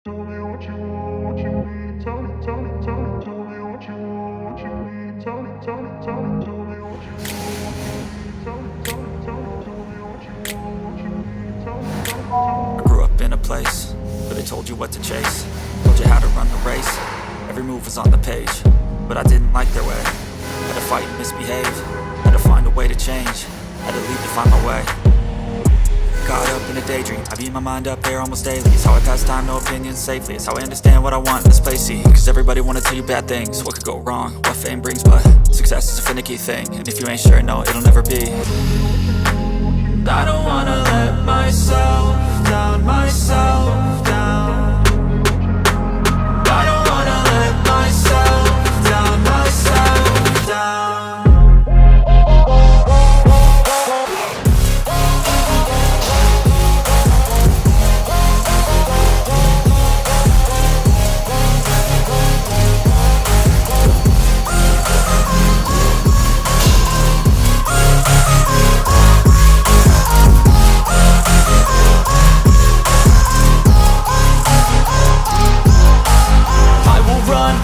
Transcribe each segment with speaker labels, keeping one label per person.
Speaker 1: Tell me what you want, what you need. Tell me, tell me, tell me. Tell me what you want, what you need. Tell me, tell me, tell me. Tell me what you want, what you need. Tell me, tell me, tell me. Tell me what you want, what you need. Tell me, tell me, tell me.
Speaker 2: I grew up in a place where they told you what to chase, told you how to run the race. Every move was on the page, but I didn't like their way. Had to fight and misbehave, had to find a way to change, had to leave to find my way. Caught up in a daydream, I beat my mind up there almost daily. It's how I pass time, no opinions safely. It's how I understand what I want in this place, see. Cause everybody wanna tell you bad things, what could go wrong, what fame brings. But success is a finicky thing, and if you ain't sure, no, it'll never be. I don't wanna let myself down, myself down. I don't wanna let myself down, myself down.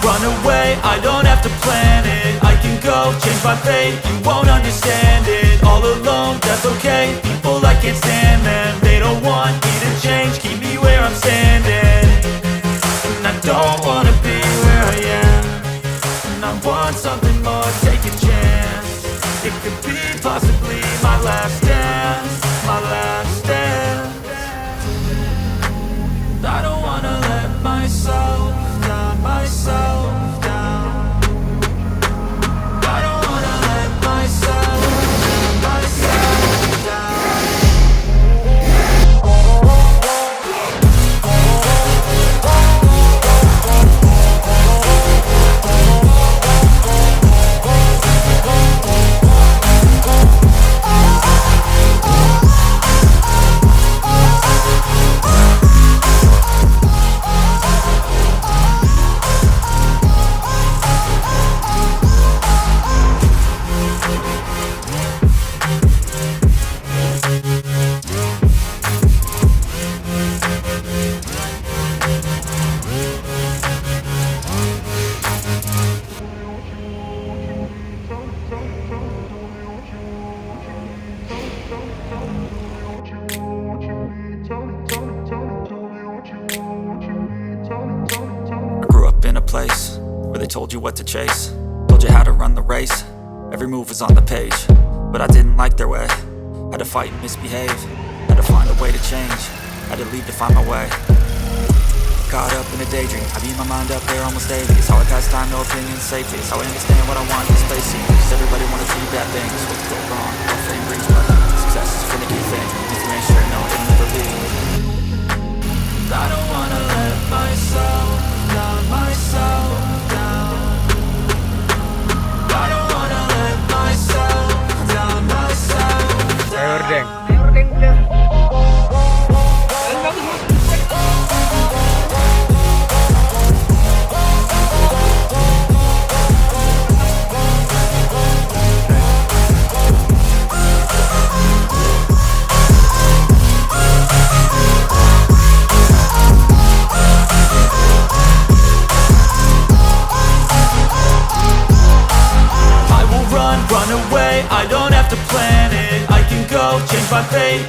Speaker 2: Run away, I don't have to plan it. I can go, change my fate, you won't understand it. All alone, that's okay, people I can't stand them. They don't want me to change, keep me where I'm standing. And I don't wanna be where I am, and I want something more, take a chance. It could be possibly my last dance, my last dance. I don't wanna let myself down, myself down. I don't wanna let myself down, myself down. Place where they told you what to chase, told you how to run the race. Every move was on the page, but I didn't like their way. Had to fight and misbehave, had to find a way to change, had to leave to find my way. Caught up in a daydream, I beat my mind up there almost daily. It's how I pass time, no opinions safely. It's how I understand what I want in this place, see. Cause everybody wanna tell you bad things, what could go wrong, what fame brings. But success is a finicky thing, if you ain't sure, no, it'll never be. I don't wanna let myself down, myself down. I don't wanna let myself down, myself down. Run away, I don't have to plan it. I can go, change my fate,